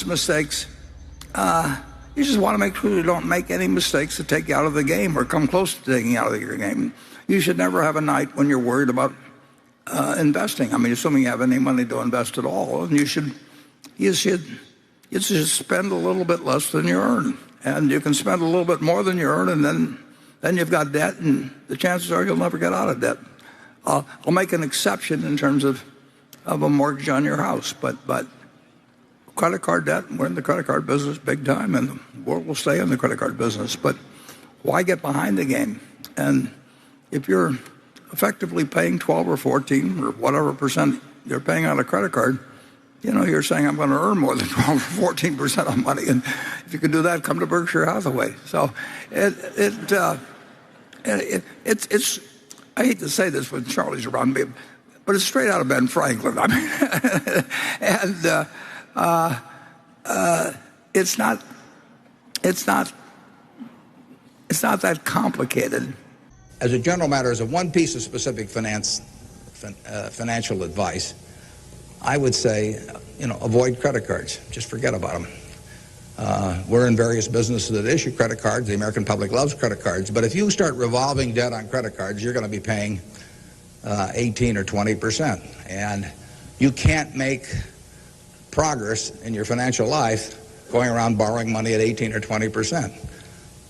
mistakes. You just want to make sure you don't make any mistakes that take you out of the game or come close to taking you out of your game. You should never have a night when you're worried about investing. I mean, assuming you have any money to invest at all, and you should spend a little bit less than you earn, and you can spend a little bit more than you earn, and then you've got debt, and the chances are you'll never get out of debt. I'll make an exception in terms of a mortgage on your house, but credit card debt, we're in the credit card business big time, and the world will stay in the credit card business. But why get behind the game? And if you're effectively paying 12 or 14 or whatever percent you're paying on a credit card, you're saying I'm going to earn more than 12 or 14% of money. And if you can do that, come to Berkshire Hathaway. So it's I hate to say this when Charlie's around me, but it's straight out of Ben Franklin. I mean, and it's not that complicated. As a general matter, as a one piece of specific financial advice, I would say, avoid credit cards. Just forget about them. We're in various businesses that issue credit cards. The American public loves credit cards. But if you start revolving debt on credit cards, you're going to be paying 18 or 20%. And you can't make progress in your financial life going around borrowing money at 18 or 20%.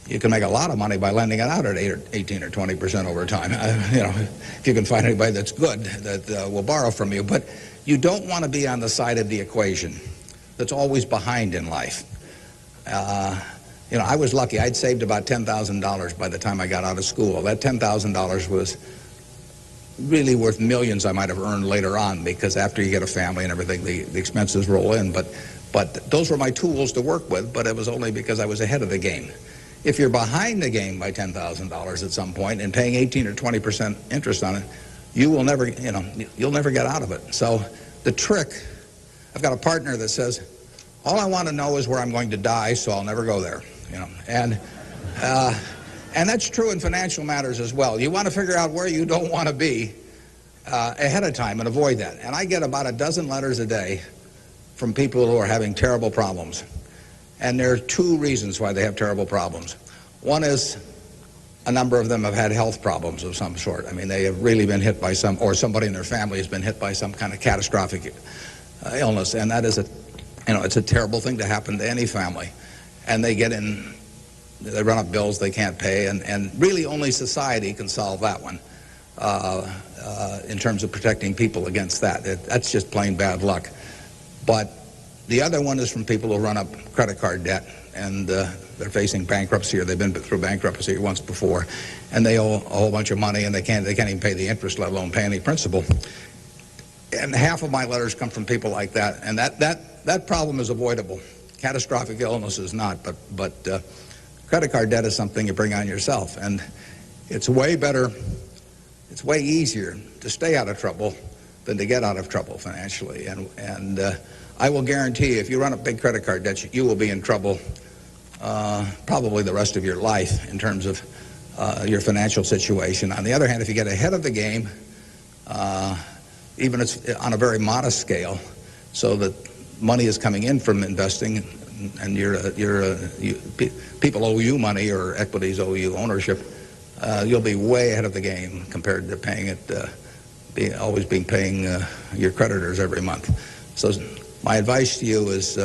You can make a lot of money by lending it out at 18 or 20% over time. If you can find anybody that's good that will borrow from you. But you don't want to be on the side of the equation that's always behind in life. I was lucky. I'd saved about $10,000 by the time I got out of school. That $10,000 was really worth millions I might have earned later on, because after you get a family and everything, the expenses roll in. But those were my tools to work with, but it was only because I was ahead of the game. If you're behind the game by $10,000 at some point and paying 18 or 20% interest on it, you will never, you'll never get out of it. So the trick, I've got a partner that says, all I want to know is where I'm going to die, so I'll never go there. And that's true in financial matters as well. You want to figure out where you don't want to be ahead of time and avoid that. And I get about a dozen letters a day from people who are having terrible problems. And there are two reasons why they have terrible problems. One is a number of them have had health problems of some sort. I mean, they have really been hit by or somebody in their family has been hit by some kind of catastrophic illness. And that is it's a terrible thing to happen to any family. And they run up bills they can't pay. And really only society can solve that one in terms of protecting people against that. That's just plain bad luck. But the other one is from people who run up credit card debt, and they're facing bankruptcy, or they've been through bankruptcy once before, and they owe a whole bunch of money, and they can't even pay the interest, let alone pay any principal. And half of my letters come from people like that, and that problem is avoidable. Catastrophic illness is not, but credit card debt is something you bring on yourself, and it's way better, it's way easier to stay out of trouble than to get out of trouble financially. And I will guarantee you, if you run up big credit card debts, you will be in trouble probably the rest of your life in terms of your financial situation. On the other hand, if you get ahead of the game, even if it's on a very modest scale, so that money is coming in from investing, and people owe you money, or equities owe you ownership, you'll be way ahead of the game compared to paying it, always paying your creditors every month. So my advice to you is,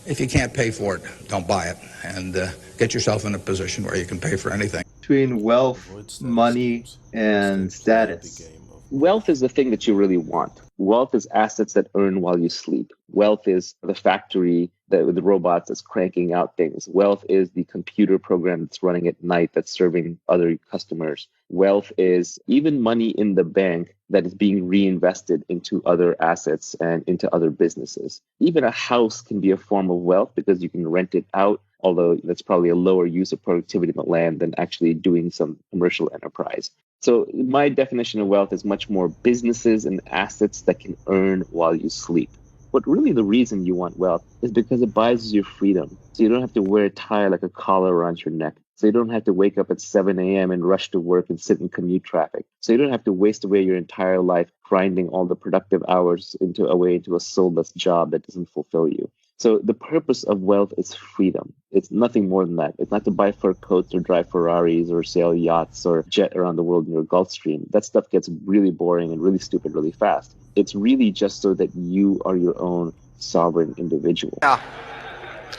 if you can't pay for it, don't buy it, and get yourself in a position where you can pay for anything. Between wealth, money, and status. Wealth is the thing that you really want. Wealth is assets that earn while you sleep. Wealth is the factory with the robots that's cranking out things. Wealth is the computer program that's running at night that's serving other customers. Wealth is even money in the bank that is being reinvested into other assets and into other businesses. Even a house can be a form of wealth because you can rent it out, although that's probably a lower use of productivity in the land than actually doing some commercial enterprise. So my definition of wealth is much more businesses and assets that can earn while you sleep. But really the reason you want wealth is because it buys you freedom. So you don't have to wear a tie like a collar around your neck. So you don't have to wake up at 7 a.m. and rush to work and sit in commute traffic. So you don't have to waste away your entire life grinding all the productive hours away into a soulless job that doesn't fulfill you. So the purpose of wealth is freedom. It's nothing more than that. It's not to buy fur coats or drive Ferraris or sail yachts or jet around the world in your Gulfstream. That stuff gets really boring and really stupid really fast. It's really just so that you are your own sovereign individual. Now,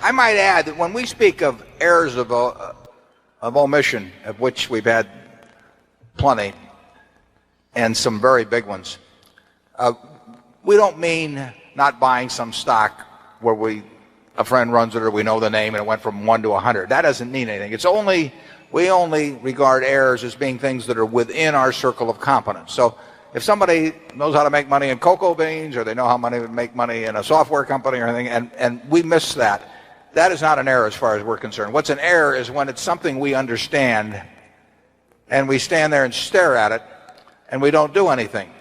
I might add that when we speak of errors of omission, of which we've had plenty, and some very big ones, we don't mean not buying some stock where a friend runs it or we know the name and it went from 1 to 100. That doesn't mean anything. We only regard errors as being things that are within our circle of competence. So if somebody knows how to make money in cocoa beans, or they know how to make money in a software company or anything, and we miss that, that is not an error as far as we're concerned. What's an error is when it's something we understand and we stand there and stare at it and we don't do anything.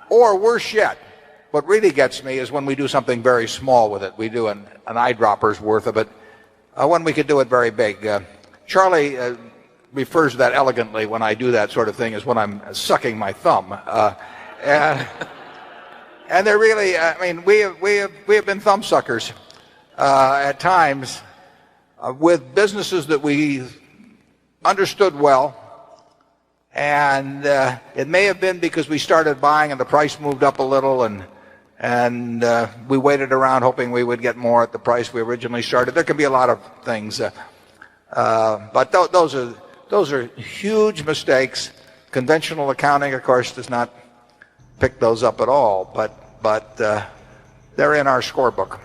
Or worse yet, what really gets me is when we do something very small with it. We do an eyedropper's worth of it when we could do it very big. Charlie refers to that elegantly when I do that sort of thing as when I'm sucking my thumb. And they're really, I mean, we have been thumb suckers at times with businesses that we understood well. And it may have been because we started buying and the price moved up a little, and we waited around hoping we would get more at the price we originally started. There can be a lot of things, but those are huge mistakes. Conventional accounting, of course, does not pick those up at all, but they're in our scorebook.